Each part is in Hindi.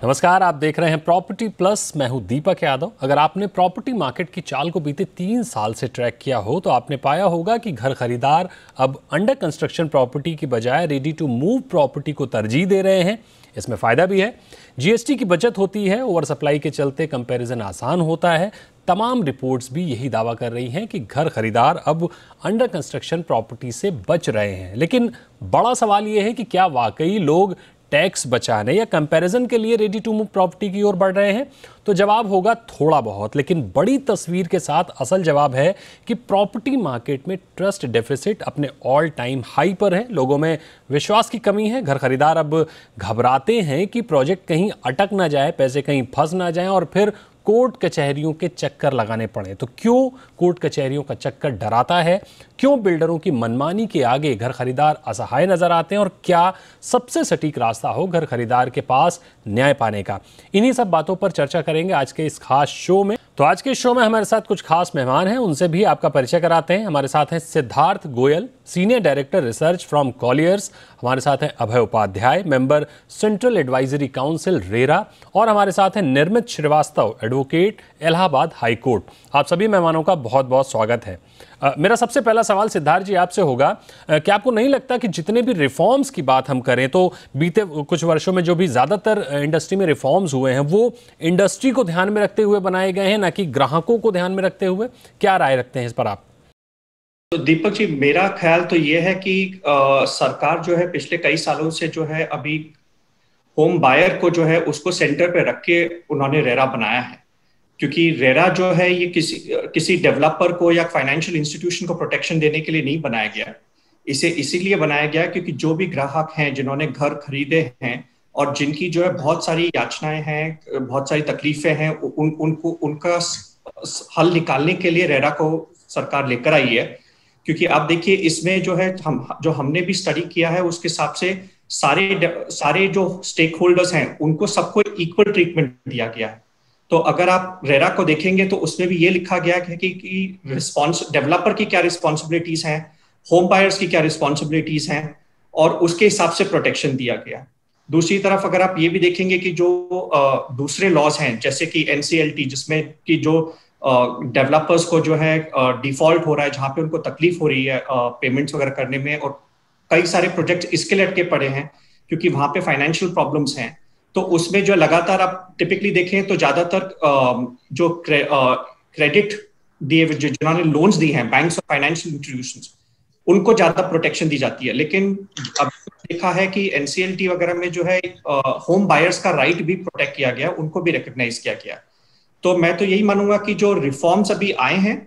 नमस्कार, आप देख रहे हैं प्रॉपर्टी प्लस। मैं हूं दीपक यादव। अगर आपने प्रॉपर्टी मार्केट की चाल को बीते 3 साल से ट्रैक किया हो तो आपने पाया होगा कि घर खरीदार अब अंडर कंस्ट्रक्शन प्रॉपर्टी की बजाय रेडी टू मूव प्रॉपर्टी को तरजीह दे रहे हैं। इसमें फ़ायदा भी है, जीएसटी की बचत होती है, ओवर सप्लाई के चलते कंपैरिजन आसान होता है। तमाम रिपोर्ट्स भी यही दावा कर रही हैं कि घर खरीदार अब अंडर कंस्ट्रक्शन प्रॉपर्टी से बच रहे हैं। लेकिन बड़ा सवाल ये है कि क्या वाकई लोग टैक्स बचाने या कंपैरिजन के लिए रेडी टू मूव प्रॉपर्टी की ओर बढ़ रहे हैं? तो जवाब होगा थोड़ा बहुत, लेकिन बड़ी तस्वीर के साथ असल जवाब है कि प्रॉपर्टी मार्केट में ट्रस्ट डेफिसिट अपने ऑल टाइम हाई पर है। लोगों में विश्वास की कमी है। घर खरीदार अब घबराते हैं कि प्रोजेक्ट कहीं अटक ना जाए, पैसे कहीं फंस ना जाएं और फिर कोर्ट कचहरियों के चक्कर लगाने पड़े। तो क्यों कोर्ट कचहरियों का चक्कर डराता है? क्यों बिल्डरों की मनमानी के आगे घर खरीदार असहाय नजर आते हैं? और क्या सबसे सटीक रास्ता हो घर खरीदार के पास न्याय पाने का? इन्हीं सब बातों पर चर्चा करेंगे आज के इस खास शो में। तो आज के शो में हमारे साथ कुछ खास मेहमान हैं, उनसे भी आपका परिचय कराते हैं। हमारे साथ हैं Siddharth Goyal, senior director research from Colliers. हमारे साथ हैं Abhay Upadhyay, member central advisory council RERA. और हमारे साथ हैं Nirmit Srivastava, advocate, Allahabad high court. आप सभी मेहमानों का बहुत बहुत स्वागत है। मेरा सबसे पहला सवाल सिद्धार्थ जी आपसे होगा, क्या आपको नहीं लगता कि जितने भी रिफॉर्म्स की बात हम करें तो बीते कुछ वर्षों में जो भी ज़्यादातर इंडस्ट्री में रिफॉर्म्स हुए हैं वो इंडस्ट्री को ध्यान में रखते हुए बनाए गए हैं, ना कि ग्राहकों को ध्यान में रखते हुए? क्या राय रखते हैं इस पर आप? तो दीपक जी, मेरा ख्याल तो ये है कि सरकार जो है पिछले कई सालों से जो है अभी होम बायर को जो है उसको सेंटर पे रख के उन्होंने रेरा बनाया है। क्योंकि रेरा जो है ये किसी डेवलपर को या फाइनेंशियल इंस्टीट्यूशन को प्रोटेक्शन देने के लिए नहीं बनाया गया। इसे इसीलिए बनाया गया क्योंकि जो भी ग्राहक हैं जिन्होंने घर खरीदे हैं और जिनकी जो है बहुत सारी याचनाएं हैं, बहुत सारी तकलीफें हैं, उनको उनका हल निकालने के लिए रेरा को सरकार लेकर आई है। क्योंकि आप देखिए इसमें जो है हमने भी स्टडी किया है उसके हिसाब से सारे जो स्टेक होल्डर्स हैं उनको सबको इक्वल ट्रीटमेंट दिया गया है। तो अगर आप रेरा को देखेंगे तो उसमें भी ये लिखा गया है कि डेवलपर की क्या रिस्पॉन्सिबिलिटीज हैं, होम बायर्स की क्या रिस्पॉन्सिबिलिटीज हैं, और उसके हिसाब से प्रोटेक्शन दिया गया। दूसरी तरफ अगर आप ये भी देखेंगे कि जो दूसरे लॉज हैं जैसे कि एनसीएलटी, जिसमें कि जो डेवलपर्स को जो है डिफॉल्ट हो रहा है, जहां पे उनको तकलीफ हो रही है पेमेंट्स वगैरह करने में, और कई सारे प्रोजेक्ट इसके लटके पड़े हैं क्योंकि वहां पे फाइनेंशियल प्रॉब्लम्स हैं। तो उसमें जो लगातार आप टिपिकली देखें तो ज्यादातर जो क्रेडिट दिए जिन्होंने लोन्स दी हैं, बैंक्स और फाइनेंशियल इंस्टीट्यूशंस, उनको ज्यादा प्रोटेक्शन दी जाती है। लेकिन अब देखा है कि एनसीएलटी वगैरह में जो है होम बायर्स का राइट भी प्रोटेक्ट किया गया, उनको भी रिकॉग्नाइज किया गया। तो मैं तो यही मानूंगा कि जो रिफॉर्म्स अभी आए हैं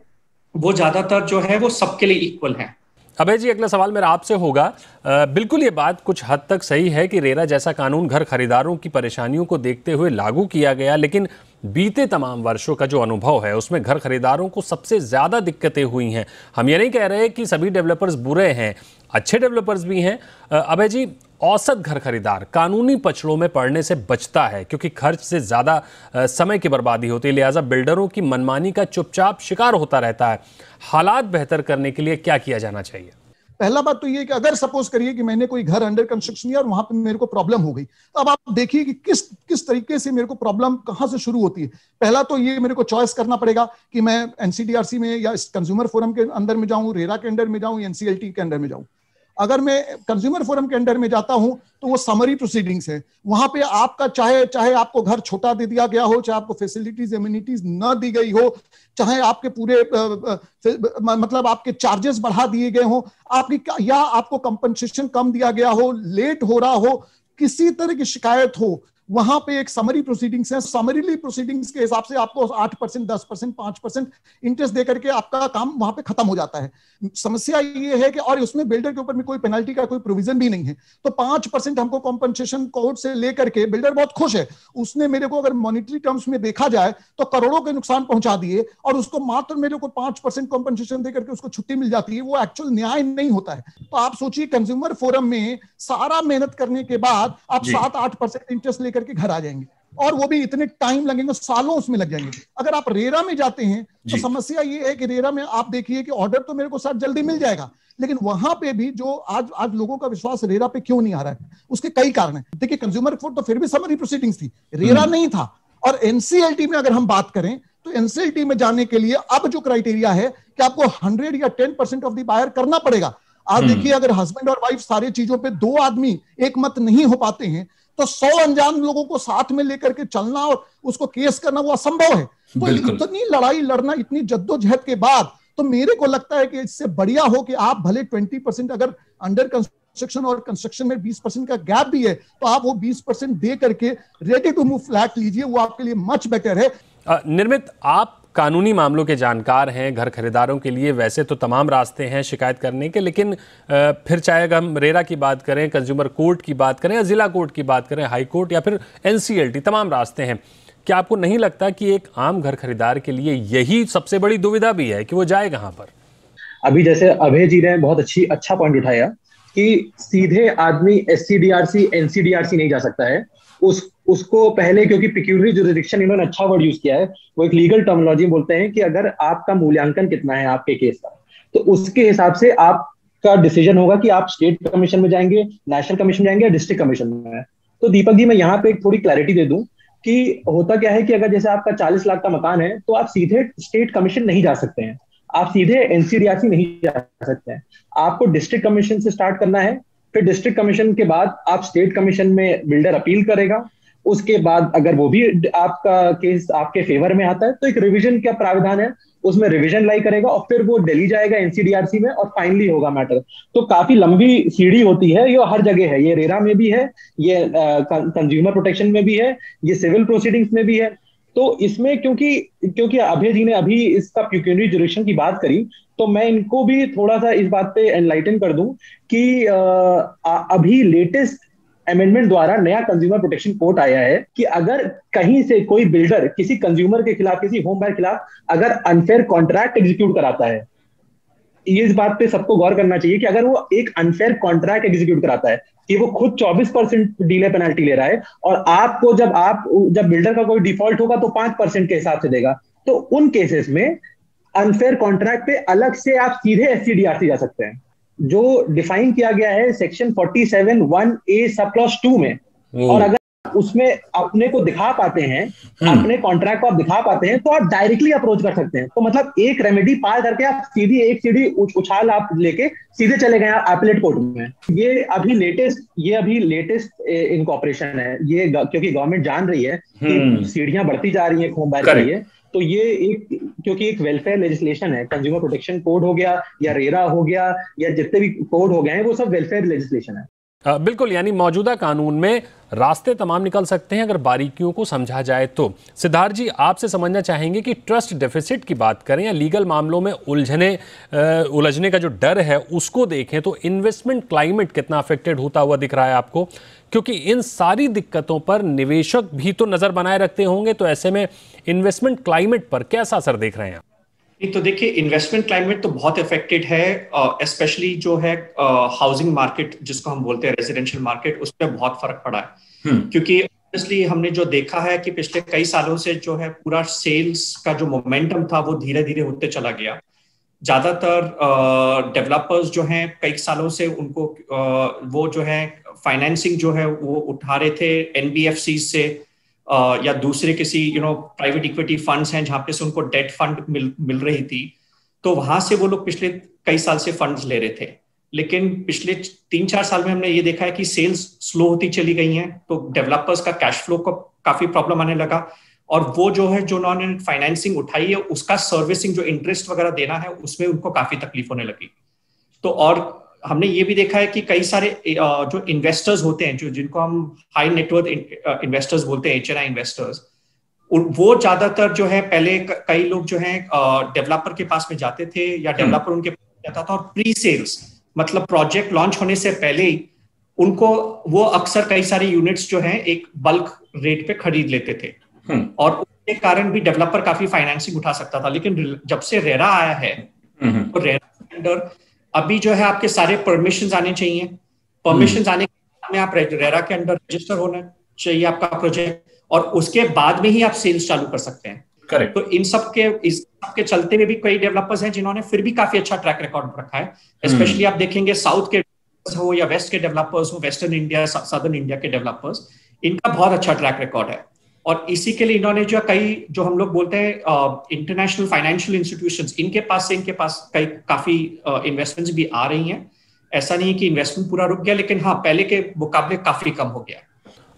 वो ज्यादातर जो है वो सबके लिए इक्वल हैं। अभय जी, अगला सवाल मेरा आपसे होगा। बिल्कुल ये बात कुछ हद तक सही है कि रेरा जैसा कानून घर खरीदारों की परेशानियों को देखते हुए लागू किया गया, लेकिन बीते तमाम वर्षों का जो अनुभव है उसमें घर खरीदारों को सबसे ज़्यादा दिक्कतें हुई हैं। हम ये नहीं कह रहे कि सभी डेवलपर्स बुरे हैं, अच्छे डेवलपर्स भी हैं। अभय जी, औसत घर खरीदार कानूनी पचड़ों में पड़ने से बचता है क्योंकि खर्च से ज़्यादा समय की बर्बादी होती है, लिहाजा बिल्डरों की मनमानी का चुपचाप शिकार होता रहता है। हालात बेहतर करने के लिए क्या किया जाना चाहिए? पहला बात तो ये कि अगर सपोज करिए कि मैंने कोई घर अंडर कंस्ट्रक्शन किया और वहां पे मेरे को प्रॉब्लम हो गई, तो अब आप देखिए कि किस तरीके से मेरे को प्रॉब्लम कहां से शुरू होती है। पहला तो ये मेरे को चॉइस करना पड़ेगा कि मैं एनसीडीआरसी में या कंज्यूमर फोरम के अंदर में जाऊं, रेरा के अंडर में जाऊं, एनसीएलटी के अंडर में जाऊं। अगर मैं कंज्यूमर फोरम के अंडर में जाता हूं तो वो समरी प्रोसीडिंग्स है। वहां पे आपका चाहे आपको घर छोटा दे दिया गया हो, चाहे आपको फैसिलिटीज एमिनिटीज न दी गई हो, चाहे आपके पूरे मतलब आपके चार्जेस बढ़ा दिए गए हो, या आपको कंपनसेशन कम दिया गया हो, लेट हो रहा हो, किसी तरह की शिकायत हो, वहां पे एक समरी प्रोसीडिंग्स है। समरीली प्रोसीडिंग्स के हिसाब से आपको 8%, 10%, 5% इंटरेस्ट देकर के आपका काम वहां पे खत्म हो जाता है। समस्या ये है कि और उसमें बिल्डर के ऊपर में कोई पेनल्टी का कोई प्रोविजन भी नहीं है। तो 5% हमको कॉम्पनसेशन कोर्ट से लेकर के बिल्डर बहुत खुश है। उसने मेरे को अगर मॉनिटरी टर्म्स में देखा जाए तो करोड़ों के नुकसान पहुंचा दिए और उसको मात्र मेरे को 5% कॉम्पनसेशन देकर के उसको छुट्टी मिल जाती है। वो एक्चुअल न्याय नहीं होता है। तो आप सोचिए कंज्यूमर फोरम में सारा मेहनत करने के बाद आप 7-8% इंटरेस्ट लेकर के घर आ जाएंगे। और वो भी इतने टाइम लगेंगे, सालों उसमें लग जाएंगे। अगर आप रेरा में जाते हैं तो समस्या ये है कि रेरा में आप देखिए कि ऑर्डर तो मेरे को सर जल्दी मिल जाएगा, लेकिन वहां पे भी जो आज लोगों का विश्वास रेरा पे क्यों नहीं आ रहा है, उसके कई कारण हैं। देखिए कंज्यूमर कोर्ट तो फिर भी समरी प्रोसीडिंग्स थी, रेरा नहीं था। और एनसीएलटी में अगर हम बात करें तो एनसीएलटी में जाने के लिए अब जो क्राइटेरिया है कि आपको 100 या 10% ऑफ द बायर करना पड़ेगा। आप देखिए अगर हस्बैंड और वाइफ सारी चीजों पे दो आदमी एक मत नहीं हो पाते हैं तो 100 अनजान लोगों को साथ में लेकर के चलना और उसको केस करना वो असंभव है। तो इतनी लड़ाई लड़ना, इतनी जद्दोजहद के बाद तो मेरे को लगता है कि इससे बढ़िया हो कि आप भले 20% अगर अंडर कंस्ट्रक्शन और कंस्ट्रक्शन में 20% का गैप भी है तो आप वो 20% दे करके रेडी टू मूव फ्लैट लीजिए, वो आपके लिए मच बेटर है। निर्मित, आप कानूनी मामलों के जानकार हैं। घर खरीदारों के लिए वैसे तो तमाम रास्ते हैं शिकायत करने के, लेकिन फिर चाहे अगर हम रेरा की बात करें, कंज्यूमर कोर्ट की बात करें या जिला कोर्ट की बात करें, हाई कोर्ट या फिर एनसीएलटी, तमाम रास्ते हैं। क्या आपको नहीं लगता कि एक आम घर खरीदार के लिए यही सबसे बड़ी दुविधा भी है कि वो जाए कहां पर? अभी जैसे अभय जी ने बहुत अच्छा पॉइंट उठाया कि सीधे आदमी एससीडीआरसी एनसीडीआरसी नहीं जा सकता है। उसको पहले, क्योंकि पिक्यूलियर जुरिडिक्शन इन्होंने अच्छा वर्ड यूज किया है, वो एक लीगल टर्मिनोलॉजी बोलते हैं कि अगर आपका मूल्यांकन कितना है आपके केस का, तो उसके हिसाब से आपका डिसीजन होगा कि आप स्टेट कमीशन में जाएंगे, नेशनल कमीशन जाएंगे या डिस्ट्रिक्ट कमीशन में। तो दीपक जी, मैं यहाँ पे एक थोड़ी क्लैरिटी दे दूं कि होता क्या है कि अगर जैसे आपका 40 लाख का मकान है तो आप सीधे स्टेट कमीशन नहीं जा सकते हैं, आप सीधे एनसीडीआरसी नहीं जा सकते हैं। आपको डिस्ट्रिक्ट कमीशन से स्टार्ट करना है, फिर डिस्ट्रिक्ट कमीशन के बाद आप स्टेट कमीशन में बिल्डर अपील करेगा। उसके बाद अगर वो भी आपका केस आपके फेवर में आता है तो एक रिवीजन का प्रावधान है, उसमें रिवीजन लाई करेगा और फिर वो दिल्ली जाएगा एनसीडीआरसी में और फाइनली होगा मैटर। तो काफी लंबी सीढ़ी होती है, ये हर जगह है, ये रेरा में भी है, ये कंज्यूमर प्रोटेक्शन में भी है, ये सिविल प्रोसीडिंग्स में भी है। तो इसमें क्योंकि अभय जी ने अभी इसका पिक्यूलियर जुरिडिक्शन की बात करी, तो मैं इनको भी थोड़ा सा इस बात पे एनलाइटन कर दूं कि अभी लेटेस्ट अमेंडमेंट द्वारा नया कंज्यूमर प्रोटेक्शन कोड आया है कि अगर कहीं से कोई बिल्डर किसी कंज्यूमर के खिलाफ, किसी होम बायर के खिलाफ अगर अनफेयर कॉन्ट्रैक्ट एग्जीक्यूट कराता है, ये इस बात पे सबको गौर करना चाहिए कि अगर वो एक अनफेयर कॉन्ट्रैक्ट एग्जीक्यूट कराता है कि वो खुद 24% डीले पेनल्टी ले रहा है और आपको जब बिल्डर का कोई डिफॉल्ट होगा तो 5% के हिसाब से देगा, तो उन केसेस में अनफेयर कॉन्ट्रैक्ट पे अलग से आप सीधे एससीडीआरसी जा सकते हैं, जो डिफाइन किया गया है सेक्शन 47(1)(a) सब क्लॉज 2 में। और अगर उसमें अपने को दिखा पाते हैं, अपने कॉन्ट्रैक्ट को आप दिखा पाते हैं, तो आप डायरेक्टली अप्रोच कर सकते हैं। तो मतलब एक रेमेडी पार करके आप सीधी एक सीढ़ी उछाल आप लेके सीधे चले गए एपेलेट कोर्ट में। ये अभी लेटेस्ट इनकॉर्पोरेशन है, ये क्योंकि गवर्नमेंट जान रही है कि सीढ़ियां बढ़ती जा रही है होम बायर के लिए, तो ये क्योंकि एक वेलफेयर लेजिस्लेशन है, कंज्यूमर प्रोटेक्शन कोड हो गया या रेरा हो गया या जितने भी कोड हो गए हैं, वो सब वेलफेयर लेजिस्लेशन है। बिल्कुल, यानी मौजूदा कानून में रास्ते तमाम निकल सकते हैं अगर बारीकियों को समझा जाए तो। सिद्धार्थ जी, आपसे समझना चाहेंगे कि ट्रस्ट डेफिसिट की बात करें या लीगल मामलों में उलझने का जो डर है उसको देखें तो इन्वेस्टमेंट क्लाइमेट कितना अफेक्टेड होता हुआ दिख रहा है आपको? क्योंकि इन सारी दिक्कतों पर निवेशक भी तो नजर बनाए रखते होंगे, तो ऐसे में इन्वेस्टमेंट क्लाइमेट पर कैसा असर देख रहे हैं आप? तो देखिए, इन्वेस्टमेंट क्लाइमेट तो बहुत इफेक्टेड है, स्पेशली जो है हाउसिंग मार्केट जिसको हम बोलते हैं रेजिडेंशियल मार्केट, उस पर बहुत फर्क पड़ा है। क्योंकि ऑब्वियसली हमने जो देखा है कि पिछले कई सालों से जो है पूरा सेल्स का जो मोमेंटम था वो धीरे धीरे होते चला गया। ज्यादातर डेवलपर्स जो हैं कई सालों से उनको वो जो है फाइनेंसिंग जो है वो उठा रहे थे एनबीएफसी से या दूसरे किसी प्राइवेट इक्विटी फंड्स हैं जहां पे से उनको डेट फंड मिल रही थी, तो वहां से वो लोग पिछले कई साल से फंड्स ले रहे थे। लेकिन पिछले 3-4 साल में हमने ये देखा है कि सेल्स स्लो होती चली गई हैं, तो डेवलपर्स का कैश फ्लो को काफी प्रॉब्लम आने लगा, और वो जो उन्होंने फाइनेंसिंग उठाई है उसका सर्विसिंग जो इंटरेस्ट वगैरह देना है उसमें उनको काफी तकलीफ होने लगी। तो और हमने ये भी देखा है कि कई सारे जो इन्वेस्टर्स होते हैं, जिनको हम हाई नेटवर्थ इन्वेस्टर्स बोलते हैं, HNI इन्वेस्टर्स, वो ज्यादातर जो है पहले कई लोग जो है डेवलपर के पास में जाते थे या डेवलपर उनके पास जाता था और प्री सेल्स मतलब प्रोजेक्ट लॉन्च होने से पहले ही उनको वो अक्सर कई सारे यूनिट्स जो है एक बल्क रेट पे खरीद लेते थे और उसके कारण भी डेवलपर काफी फाइनेंसिंग उठा सकता था। लेकिन जब से रेरा आया है तो रेरा के अंदर अभी जो है आपके सारे परमिशंस आने चाहिए, परमिशंस आने के बाद में आप रेरा के अंदर रजिस्टर होना चाहिए आपका प्रोजेक्ट, और उसके बाद में ही आप सेल्स चालू कर सकते हैं। करेक्ट। तो इस सब के चलते हुए भी कई डेवलपर्स हैं जिन्होंने फिर भी काफी अच्छा ट्रैक रिकॉर्ड रखा है। स्पेशली आप देखेंगे साउथ के हो या वेस्ट के डेवलपर्स हो, वेस्टर्न इंडिया, सदर्न इंडिया के डेवलपर्स, इनका बहुत अच्छा ट्रैक रिकॉर्ड है। और इसी के लिए इन्होंने जो हम लोग बोलते हैं इंटरनेशनल फाइनेंशियल इंस्टीट्यूशंस, इनके पास कई काफी इन्वेस्टमेंट्स भी आ रही हैं। ऐसा नहीं है कि इन्वेस्टमेंट पूरा रुक गया, लेकिन हाँ, पहले के मुकाबले काफी कम हो गया।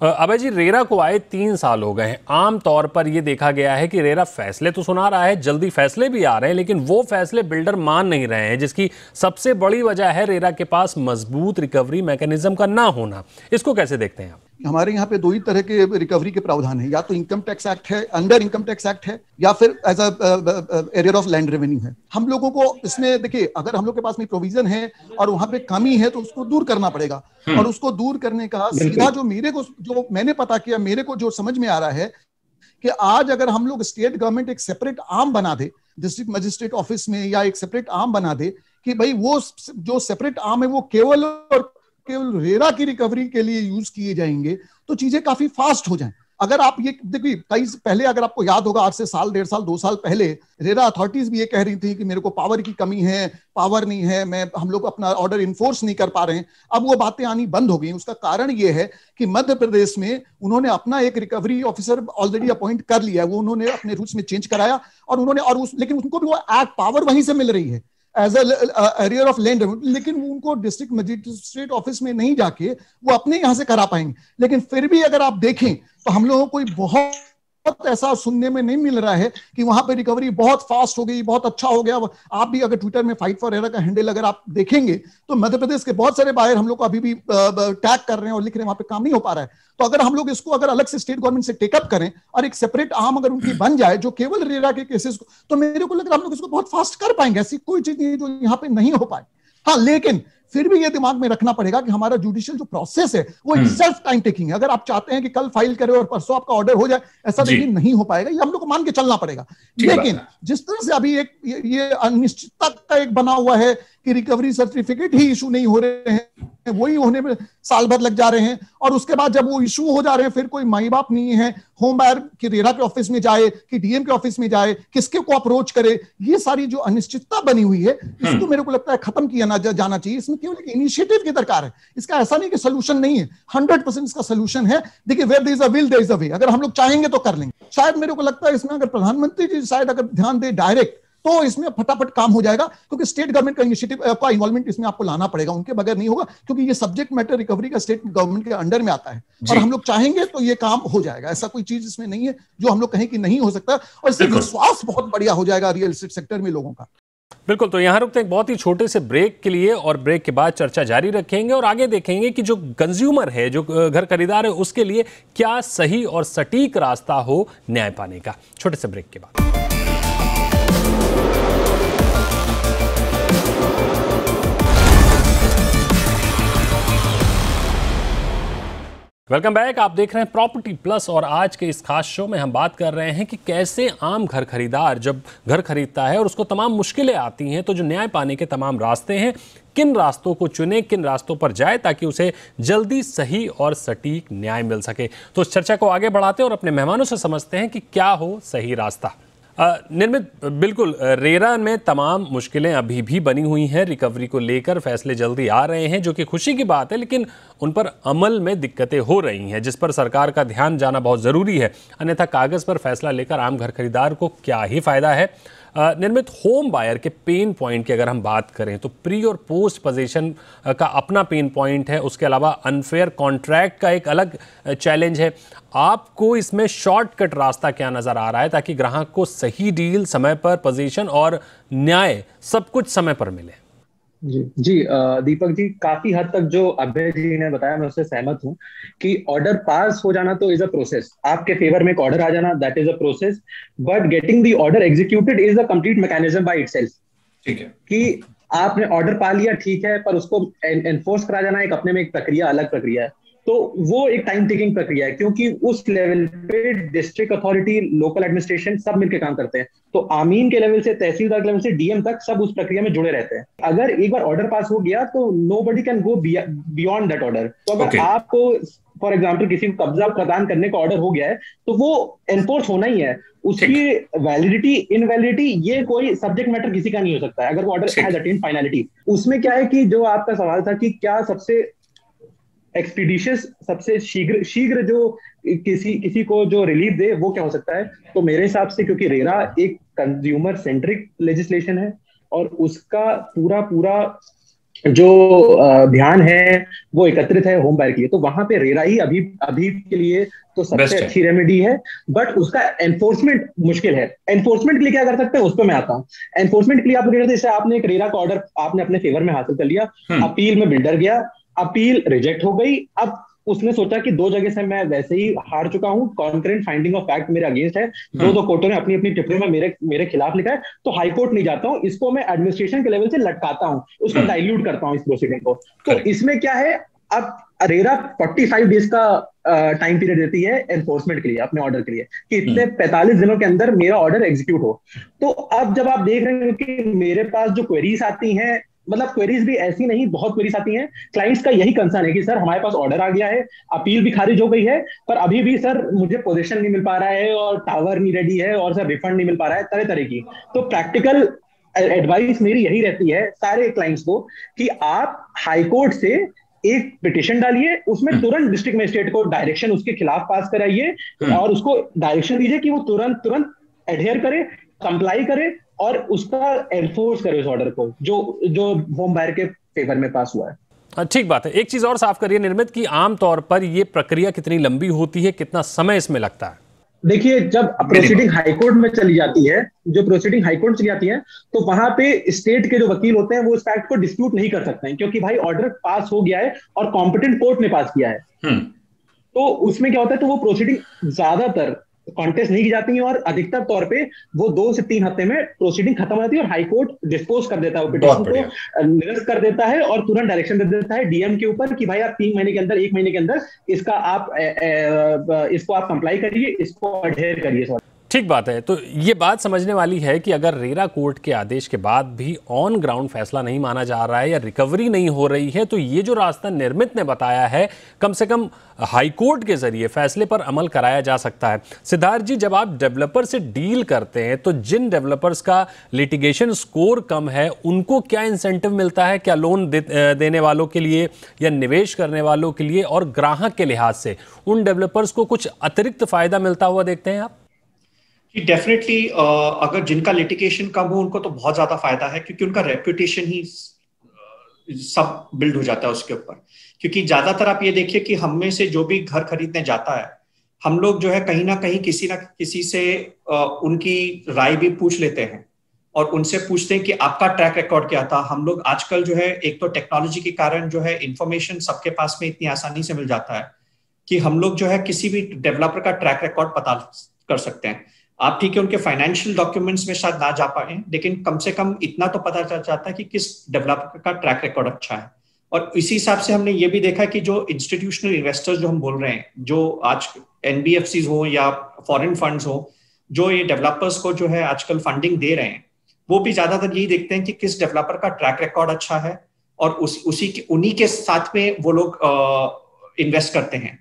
अभय जी, रेरा को आए 3 साल हो गए हैं। आमतौर पर यह देखा गया है कि रेरा फैसले तो सुना रहा है, जल्दी फैसले भी आ रहे हैं, लेकिन वो फैसले बिल्डर मान नहीं रहे हैं, जिसकी सबसे बड़ी वजह है रेरा के पास मजबूत रिकवरी मैकेनिज्म का ना होना। इसको कैसे देखते हैं आप? हमारे यहाँ पे 2 ही तरह के रिकवरी के प्रावधान है, या तो इनकम टैक्स एक्ट है, अंडर इनकम टैक्स एक्ट है, या फिर as arrear of land revenue है। हम लोगों को इसमें देखिए, अगर हम लोग के पास में प्रोविजन है और वहां पे कमी है तो उसको दूर करना पड़ेगा। और उसको दूर करने का सीधा जो मैंने पता किया, मेरे को जो समझ में आ रहा है कि आज अगर हम लोग स्टेट गवर्नमेंट एक सेपरेट आर्म बना दे डिस्ट्रिक्ट मजिस्ट्रेट ऑफिस में, या एक सेपरेट आर्म बना दे कि भाई वो जो सेपरेट आर्म है वो केवल रेरा की रिकवरी के लिए यूज किए जाएंगे, तो चीजें काफी फास्ट हो जाएं। अगर आप ये देखिए, कई पहले अगर आपको याद होगा, आज से साल, 1.5 साल, 2 साल पहले रेरा अथॉरिटीज भी ये कह रही थी कि मेरे को पावर की कमी है, पावर नहीं है, हम लोग अपना ऑर्डर इन्फोर्स नहीं कर पा रहे हैं। अब वो बातें आनी बंद हो गई। उसका कारण ये है कि मध्य प्रदेश में उन्होंने अपना एक रिकवरी ऑफिसर ऑलरेडी अपॉइंट कर लिया है। वो उन्होंने अपने रूल्स में चेंज कराया और उन्होंने लेकिन उनको भी वो एक्ट पावर वहीं से मिल रही है एज एरियर ऑफ लैंड, लेकिन वो उनको डिस्ट्रिक्ट मजिस्ट्रेट ऑफिस में नहीं जाके वो अपने यहां से करा पाएंगे। लेकिन फिर भी अगर आप देखें तो हम लोगों को बहुत ऐसा सुनने में नहीं मिल रहा है कि वहां पे रिकवरी बहुत फास्ट हो गई, बहुत अच्छा हो गया। आप भी अगर ट्विटर में फाइट फॉर रेरा का हैंडल अगर आप देखेंगे तो मध्य प्रदेश के बहुत सारे बायर हम लोग को अभी भी टैग कर रहे हैं और लिख रहे हैं, वहां पे काम नहीं हो पा रहा है। तो अगर हम लोग इसको अगर अलग से स्टेट गवर्नमेंट से टेकअप करें और एक सेपरेट आर्म अगर उनकी बन जाए जो केवल रेरा के केसेस को, तो मेरे को लग रहा है हम लोग इसको बहुत फास्ट कर पाएंगे। ऐसी कोई चीज नहीं है जो यहाँ पे नहीं हो पाए। हाँ, लेकिन फिर भी ये दिमाग में रखना पड़ेगा कि हमारा जुडिशियल जो प्रोसेस है वो सेल्फ टाइम टेकिंग है। अगर आप चाहते हैं कि कल फाइल करें और परसों आपका ऑर्डर हो जाए, ऐसा नहीं हो पाएगा। ये हम लोग को मान के चलना पड़ेगा। लेकिन जिस तरह से अभी ये अनिश्चितता का एक बना हुआ है कि रिकवरी सर्टिफिकेट ही इशू नहीं हो रहे हैं, वही होने में साल भर लग जा रहे हैं, और उसके बाद जब वो इशू हो जा रहे हैं फिर कोई माई बाप नहीं है, होम बायर कि रेरा के ऑफिस में जाए कि डीएम के ऑफिस में जाए, किसके को अप्रोच करे, ये सारी जो अनिश्चितता बनी हुई है इसको मेरे को लगता है खत्म किया जाना चाहिए। इसमें केवल एक इनिशिएटिव की दरकार है। इसका ऐसा नहीं कि सोल्यूशन नहीं है, 100% इसका सोल्यूशन है। देखिए, where there is a will there is a way. अगर हम लोग चाहेंगे तो कर लेंगे। शायद मेरे को लगता है इसमें अगर प्रधानमंत्री जी शायद अगर ध्यान दे डायरेक्ट, तो इसमें फटाफट काम हो जाएगा, क्योंकि स्टेट गवर्नमेंट का इनिशिएटिव का इन्वॉल्वमेंट इसमें आपको लाना पड़ेगा। उनके बगैर नहीं होगा, क्योंकि ये सब्जेक्ट मैटर रिकवरी का स्टेट गवर्नमेंट के अंडर में आता है। और हम लोग चाहेंगे तो ये काम हो जाएगा। ऐसा कोई चीज इसमें नहीं है जो हम लोग कहें कि नहीं हो सकता, और इससे विश्वास बहुत बढ़िया हो जाएगा रियल एस्टेट सेक्टर में लोगों का। बिल्कुल। तो यहां रुकते हैं एक बहुत ही छोटे से ब्रेक के लिए, और ब्रेक के बाद चर्चा जारी रखेंगे और आगे देखेंगे कि जो कंज्यूमर है, जो घर खरीदार है, उसके लिए क्या सही और सटीक रास्ता हो न्याय पाने का। छोटे से ब्रेक के बाद वेलकम बैक। आप देख रहे हैं प्रॉपर्टी प्लस, और आज के इस खास शो में हम बात कर रहे हैं कि कैसे आम घर खरीदार जब घर खरीदता है और उसको तमाम मुश्किलें आती हैं, तो जो न्याय पाने के तमाम रास्ते हैं, किन रास्तों को चुने, किन रास्तों पर जाए ताकि उसे जल्दी सही और सटीक न्याय मिल सके। तो इस चर्चा को आगे बढ़ाते हैं और अपने मेहमानों से समझते हैं कि क्या हो सही रास्ता। निर्मित, बिल्कुल, रेरा में तमाम मुश्किलें अभी भी बनी हुई हैं। रिकवरी को लेकर फैसले जल्दी आ रहे हैं, जो कि खुशी की बात है, लेकिन उन पर अमल में दिक्कतें हो रही हैं, जिस पर सरकार का ध्यान जाना बहुत ज़रूरी है। अन्यथा कागज़ पर फैसला लेकर आम घर खरीदार को क्या ही फ़ायदा है। निर्मित, होम बायर के पेन पॉइंट की अगर हम बात करें तो प्री और पोस्ट पोजीशन का अपना पेन पॉइंट है। उसके अलावा अनफेयर कॉन्ट्रैक्ट का एक अलग चैलेंज है। आपको इसमें शॉर्टकट रास्ता क्या नज़र आ रहा है ताकि ग्राहक को सही डील, समय पर पोजीशन और न्याय सब कुछ समय पर मिले? जी दीपक जी, काफी हद तक जो अभय जी ने बताया मैं उससे सहमत हूँ कि ऑर्डर पास हो जाना तो इज अ प्रोसेस। आपके फेवर में एक ऑर्डर आ जाना, that is a process, but getting the order executed is a complete mechanism by itself. ठीक है कि आपने ऑर्डर पा लिया, ठीक है, पर उसको एनफोर्स करा जाना एक अपने में एक प्रक्रिया, अलग प्रक्रिया है। तो वो एक टाइम टेकिंग प्रक्रिया है, क्योंकि उस लेवल पे डिस्ट्रिक्ट अथॉरिटी, लोकल एडमिनिस्ट्रेशन सब मिलकर काम करते हैं। तो आमीन के लेवल से तहसीलदार के लेवल से डीएम तक सब उस प्रक्रिया में जुड़े रहते हैं। अगर एक बार ऑर्डर पास हो गया तो nobody can go beyond that order. तो अगर आपको फॉर एग्जाम्पल किसी को कब्जा प्रदान करने का ऑर्डर हो गया है तो वो एनफोर्स होना ही है। उसकी वैलिडिटी इनवैलिडिटी ये कोई सब्जेक्ट मैटर किसी का नहीं हो सकता है अगर वो ऑर्डर हैज अटेन्ड फाइनलिटी। उसमें क्या है कि जो आपका सवाल था कि क्या सबसे एक्सपीडिशियस, सबसे शीघ्र जो किसी को जो रिलीफ दे वो क्या हो सकता है, तो मेरे हिसाब से क्योंकि रेरा एक कंज्यूमर सेंट्रिक लेजिस्लेशन है और उसका पूरा जो ध्यान है वो एकत्रित है होम बायर के लिए, तो वहां पे रेरा ही अभी के लिए तो सबसे अच्छी रेमेडी है। बट उसका एनफोर्समेंट मुश्किल है। एनफोर्समेंट के लिए क्या कर सकते हैं उस पर मैं आता हूँ। एनफोर्समेंट के लिए आप जैसे आपने एक रेरा का ऑर्डर आपने अपने फेवर में हासिल कर लिया, अपील में बिल्डर गया, अपील रिजेक्ट हो गई, अब उसने सोचा कि 2 जगह से मैं वैसे ही हार चुका हूं, कॉन्करेंट फाइंडिंग ऑफ फैक्ट मेरे अगेंस्ट है, दो कोर्टों ने अपनी टिप्पणी में मेरे खिलाफ लिखा है, तो हाई कोर्ट नहीं जाता हूं, इसको मैं एडमिनिस्ट्रेशन के लेवल से लटकाता हूं, उसको डाइल्यूट करता हूं इस प्रोसीडिंग को। तो इसमें क्या है, अब रेरा 45 डेज का टाइम पीरियड देती है एनफोर्समेंट के लिए, अपने ऑर्डर के लिए, कि इतने 45 दिनों के अंदर मेरा ऑर्डर एग्जीक्यूट हो। तो अब जब आप देख रहे हैं कि मेरे पास जो क्वेरीज आती हैं, मतलब क्वेरीज भी ऐसी नहीं, बहुत क्वेरीज आती हैं, क्लाइंट्स का यही कंसर्न है कि सर हमारे पास ऑर्डर आ गया है, अपील भी खारिज हो गई है, पर अभी भी सर मुझे पोजीशन नहीं मिल पा रहा है और टावर नहीं रेडी है और सर रिफंड नहीं मिल पा रहा है, तरह तरह की। तो प्रैक्टिकल एडवाइस मेरी यही रहती है सारे क्लाइंट्स को कि आप हाई कोर्ट से एक पिटिशन डालिए, उसमें तुरंत डिस्ट्रिक्ट मजिस्ट्रेट को डायरेक्शन उसके खिलाफ पास कराइए और उसको डायरेक्शन दीजिए कि वो तुरंत एडहेयर करे, कंप्लाई करे और उसका एनफोर्स करे उस ऑर्डर को जो होम बायर के फेवर में पास हुआ है। ठीक बात है। एक चीज और साफ करिए निर्मित की आम तौर पर ये प्रक्रिया कितनी लंबी होती है, कितना समय इसमें लगता है? देखिए, जब प्रोसीडिंग हाईकोर्ट में चली जाती है, तो वहां पे स्टेट के जो वकील होते हैं वो इस फैक्ट को डिस्प्यूट नहीं कर सकते हैं, क्योंकि भाई ऑर्डर पास हो गया है और कॉम्पिटेंट कोर्ट ने पास किया है। तो उसमें क्या होता है, तो वो प्रोसीडिंग ज्यादातर कॉन्टेस्ट नहीं की जाती है और अधिकतर तौर पे वो 2 से 3 हफ्ते में प्रोसीडिंग खत्म हो जाती है और हाई कोर्ट डिस्पोज कर देता है, पिटीशन को निरस्त कर देता है और तुरंत डायरेक्शन दे देता है डीएम के ऊपर कि भाई आप 3 महीने के अंदर, 1 महीने के अंदर इसको आप कंप्लाई करिए, इसको अडहेयर करिए। ठीक बात है। तो ये बात समझने वाली है कि अगर रेरा कोर्ट के आदेश के बाद भी ऑन ग्राउंड फैसला नहीं माना जा रहा है या रिकवरी नहीं हो रही है, तो ये जो रास्ता निर्मित ने बताया है, कम से कम हाई कोर्ट के जरिए फैसले पर अमल कराया जा सकता है। सिद्धार्थ जी, जब आप डेवलपर से डील करते हैं तो जिन डेवलपर्स का लिटिगेशन स्कोर कम है उनको क्या इंसेंटिव मिलता है, क्या लोन देने वालों के लिए या निवेश करने वालों के लिए, और ग्राहक के लिहाज से उन डेवलपर्स को कुछ अतिरिक्त फायदा मिलता हुआ देखते हैं आप? डेफिनेटली अगर जिनका लिटिगेशन कम हो उनको तो बहुत ज्यादा फायदा है, क्योंकि उनका रेपुटेशन ही सब बिल्ड हो जाता है उसके ऊपर। क्योंकि ज्यादातर आप ये देखिए कि हम में से जो भी घर खरीदने जाता है, हम लोग जो है कहीं ना कहीं किसी ना किसी से उनकी राय भी पूछ लेते हैं और उनसे पूछते हैं कि आपका ट्रैक रिकॉर्ड क्या था। हम लोग आजकल जो है, एक तो टेक्नोलॉजी के कारण जो है इंफॉर्मेशन सबके पास में इतनी आसानी से मिल जाता है कि हम लोग जो है किसी भी डेवलपर का ट्रैक रिकॉर्ड पता कर सकते हैं। आप ठीक है उनके फाइनेंशियल डॉक्यूमेंट्स में शायद ना जा पाए, लेकिन कम से कम इतना तो पता चल जाता है कि किस डेवलपर का ट्रैक रिकॉर्ड अच्छा है। और इसी हिसाब से हमने ये भी देखा कि जो इंस्टीट्यूशनल इन्वेस्टर्स जो हम बोल रहे हैं, जो आज एनबीएफसीज हो या फॉरेन फंड्स हो, जो ये डेवलपर्स को जो है आजकल फंडिंग दे रहे हैं, वो भी ज्यादातर यही देखते हैं कि किस डेवलपर का ट्रैक रिकॉर्ड अच्छा है और उन्हीं के साथ में वो लोग इन्वेस्ट करते हैं।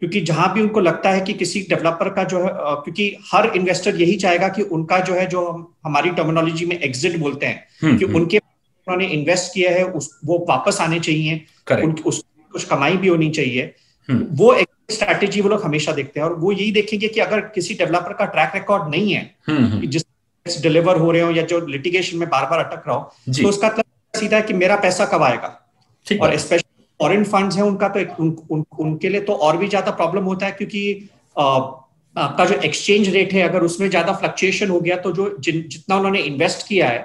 क्योंकि जहां भी उनको लगता है कि किसी डेवलपर का जो है, क्योंकि हर इन्वेस्टर यही चाहेगा कि उनका जो है, जो हमारी टर्मिनोलॉजी में एग्जिट बोलते हैं, कि उनके उन्होंने इन्वेस्ट किया है वो वापस आने चाहिए, कुछ कमाई भी होनी चाहिए। वो एक स्ट्रैटेजी वो लोग हमेशा देखते हैं और वो यही देखेंगे कि अगर किसी डेवलपर का ट्रैक रिकॉर्ड नहीं है, जिस डिलीवर हो रहे हो या जो लिटिगेशन में बार बार अटक रहा हो, तो उसका मतलब सीधा है कि मेरा पैसा कब आएगा। और स्पेशली फॉरेन फंड्स है उनका, तो उनके लिए तो और भी ज्यादा प्रॉब्लम होता है, क्योंकि आपका जो एक्सचेंज रेट है, अगर उसमें ज्यादा फ्लक्चुएशन हो गया तो जो जितना उन्होंने इन्वेस्ट किया है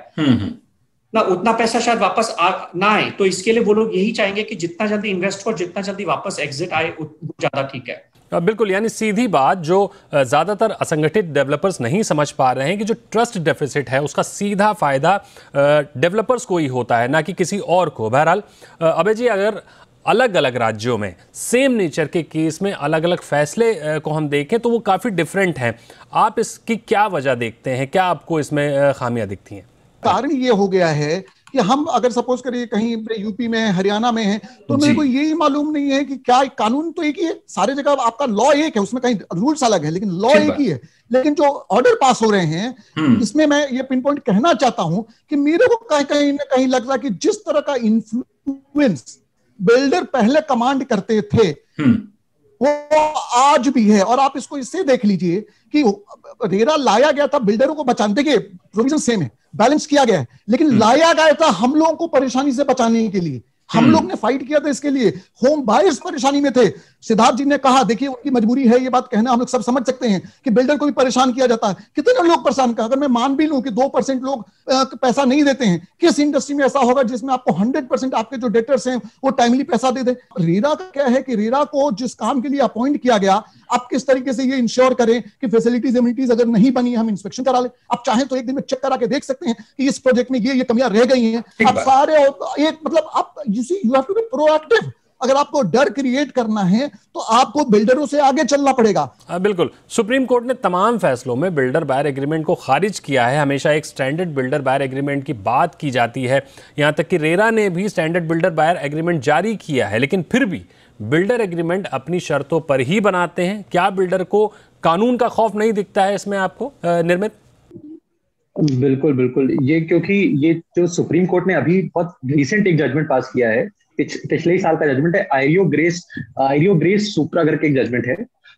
ना, उतना पैसा शायद वापस ना आए। तो इसके लिए वो लोग यही चाहेंगे कि जितना जल्दी इन्वेस्ट हो, जितना जल्दी वापस एग्जिट आए, ज्यादा ठीक है। बिल्कुल, यानी सीधी बात, जो ज़्यादातर असंगठित डेवलपर्स नहीं समझ पा रहे हैं कि जो ट्रस्ट डेफिसिट है उसका सीधा फायदा डेवलपर्स को ही होता है, ना कि किसी और को। बहरहाल अभय जी, अगर अलग अलग राज्यों में सेम नेचर के केस में अलग अलग फैसले को हम देखें तो वो काफ़ी डिफरेंट हैं, आप इसकी क्या वजह देखते हैं, क्या आपको इसमें खामियां दिखती हैं? कारण ये हो गया है कि हम अगर सपोज करिए कहीं यूपी में हरियाणा में है तो मेरे को यही मालूम नहीं है कि क्या कानून तो एक ही है, सारे जगह आपका लॉ एक है, उसमें कहीं रूल्स अलग है लेकिन लॉ एक ही है। लेकिन जो ऑर्डर पास हो रहे हैं इसमें मैं ये पिन पॉइंट कहना चाहता हूं कि मेरे को कहीं ना कहीं लग रहा है कि जिस तरह का इन्फ्लुएंस बिल्डर पहले कमांड करते थे वो आज भी है। और आप इसको इससे देख लीजिए कि रेरा लाया गया था बिल्डरों को बचाने, देखिए प्रोविजन सेम है, बैलेंस किया गया है, लेकिन लाया गया था हम लोगों को परेशानी से बचाने के लिए। हम लोग ने फाइट किया था इसके लिए, होम बायर्स परेशानी में थे। सिद्धार्थ जी ने कहा, देखिए उनकी मजबूरी है, ये बात कहना हम लोग सब समझ सकते हैं कि बिल्डर को भी परेशान किया जाता है। कितने लोग परेशान कर, अगर मैं मान भी लूं कि 2% लोग पैसा नहीं देते हैं, किस इंडस्ट्री में ऐसा होगा जिसमें आपको 100% आपके जो डेटर्स हैं वो टाइमली पैसा दे दे। रेरा का क्या है कि रेरा को जिस काम के लिए अपॉइंट किया गया, आप किस तरीके से ये इंश्योर करें कि फैसिलिटीज इम्यूनिटीज अगर नहीं बनी, हम इंस्पेक्शन करा ले। आप चाहें तो एक दिन में चेक करा के देख सकते हैं कि इस प्रोजेक्ट में ये कमियां रह गई हैं। आप सारे एक मतलब आप you have to be proactive. अगर आपको डर क्रिएट करना है तो आपको बिल्डरों से आगे चलना पड़ेगा। बिल्कुल, सुप्रीम कोर्ट ने तमाम फैसलों में बिल्डर बायर एग्रीमेंट को खारिज किया है। हमेशा एक स्टैंडर्ड बिल्डर बायर एग्रीमेंट की बात की जाती है, यहां तक कि रेरा ने भी स्टैंडर्ड बिल्डर बायर एग्रीमेंट जारी किया है, लेकिन फिर भी बिल्डर एग्रीमेंट अपनी शर्तों पर ही बनाते हैं। क्या बिल्डर को कानून का खौफ नहीं दिखता है इसमें आपको निर्मित? बिल्कुल बिल्कुल, ये क्योंकि ये जो सुप्रीम कोर्ट ने अभी बहुत रिसेंट एक जजमेंट पास किया है, पिछले ही साल का जजमेंट है, आयरियो ग्रेस सुप्रा करके एक जजमेंट है।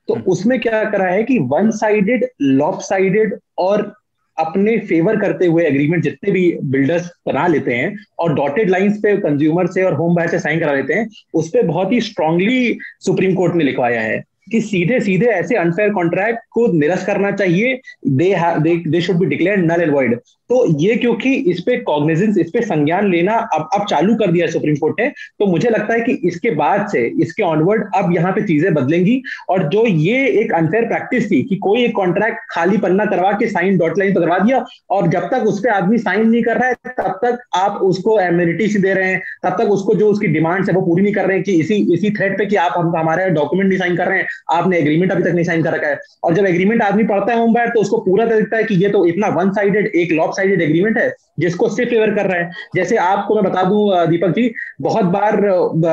तो उसमें क्या करा है कि वन साइडेड, लॉप साइडेड और अपने फेवर करते हुए एग्रीमेंट जितने भी बिल्डर्स बना लेते हैं और डॉटेड लाइंस पे कंज्यूमर से और होम बायर से साइन करा लेते हैं, उस पर बहुत ही स्ट्रांगली सुप्रीम कोर्ट ने लिखवाया है कि सीधे सीधे ऐसे अनफेयर कॉन्ट्रैक्ट को निरस्त करना चाहिए। They should be declared null and void. तो ये क्योंकि इस पे कॉग्निजेंस, इस पे संज्ञान लेना अब चालू कर दिया है सुप्रीम कोर्ट ने, तो मुझे लगता है कि इसके बाद से, इसके ऑनवर्ड अब यहाँ पे चीजें बदलेंगी। और जो ये एक अनफेयर प्रैक्टिस थी कि कोई एक कॉन्ट्रैक्ट खाली पन्ना करवा के साइन डॉट लाइन पर करवा दिया और जब तक उस पर आदमी साइन नहीं कर रहा है तब तक आप उसको एमिनिटीज दे रहे हैं, तब तक उसको जो उसकी डिमांड्स है वो पूरी नहीं कर रहे हैं कि इसी थ्रेड पे कि आप हमारे डॉक्यूमेंट नहीं साइन कर रहे हैं, आपने एग्रीमेंट अभी तक नहीं साइन कर रखा है। और जब एग्रीमेंट आदमी पढ़ता है होम बायर तो उसको पूरा दिखता है कि ये तो इतना वन साइडेड, एक लॉप साइडेड एग्रीमेंट है जिसको सिर्फ फेवर कर रहा है। जैसे आपको मैं बता दूं दीपक जी, बहुत बार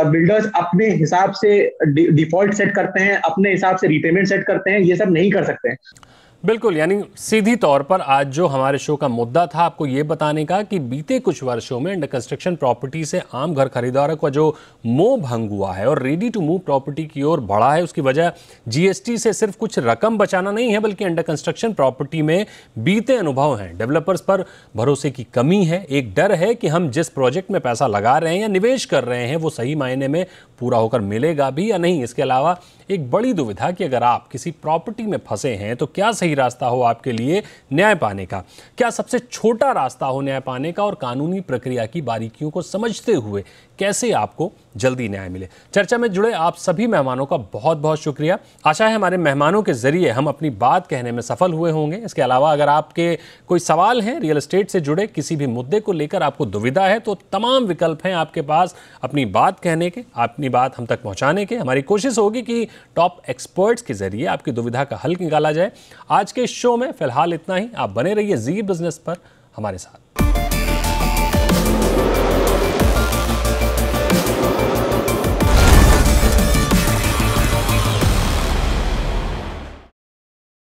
बिल्डर्स अपने हिसाब से डिफॉल्ट सेट करते हैं, अपने हिसाब से रीपेमेंट सेट करते हैं, ये सब नहीं कर सकते हैं। बिल्कुल, यानी सीधी तौर पर आज जो हमारे शो का मुद्दा था आपको ये बताने का कि बीते कुछ वर्षों में अंडर कंस्ट्रक्शन प्रॉपर्टी से आम घर खरीदारों का जो मोह भंग हुआ है और रेडी टू मूव प्रॉपर्टी की ओर बढ़ा है, उसकी वजह जीएसटी से सिर्फ कुछ रकम बचाना नहीं है, बल्कि अंडर कंस्ट्रक्शन प्रॉपर्टी में बीते अनुभव हैं। डेवलपर्स पर भरोसे की कमी है, एक डर है कि हम जिस प्रोजेक्ट में पैसा लगा रहे हैं या निवेश कर रहे हैं वो सही मायने में पूरा होकर मिलेगा भी या नहीं। इसके अलावा एक बड़ी दुविधा कि अगर आप किसी प्रॉपर्टी में फंसे हैं तो क्या सही रास्ता हो आपके लिए न्याय पाने का, क्या सबसे छोटा रास्ता हो न्याय पाने का, और कानूनी प्रक्रिया की बारीकियों को समझते हुए कैसे आपको जल्दी न्याय मिले। चर्चा में जुड़े आप सभी मेहमानों का बहुत बहुत शुक्रिया। आशा है हमारे मेहमानों के जरिए हम अपनी बात कहने में सफल हुए होंगे। इसके अलावा अगर आपके कोई सवाल हैं रियल एस्टेट से जुड़े, किसी भी मुद्दे को लेकर आपको दुविधा है, तो तमाम विकल्प हैं आपके पास अपनी बात कहने के, अपनी बात हम तक पहुंचाने के। हमारी कोशिश होगी कि टॉप एक्सपर्ट्स के जरिए आपकी दुविधा का हल निकाला जाए। आज के शो में फिलहाल इतना ही। आप बने रहिए जी बिजनेस पर हमारे साथ।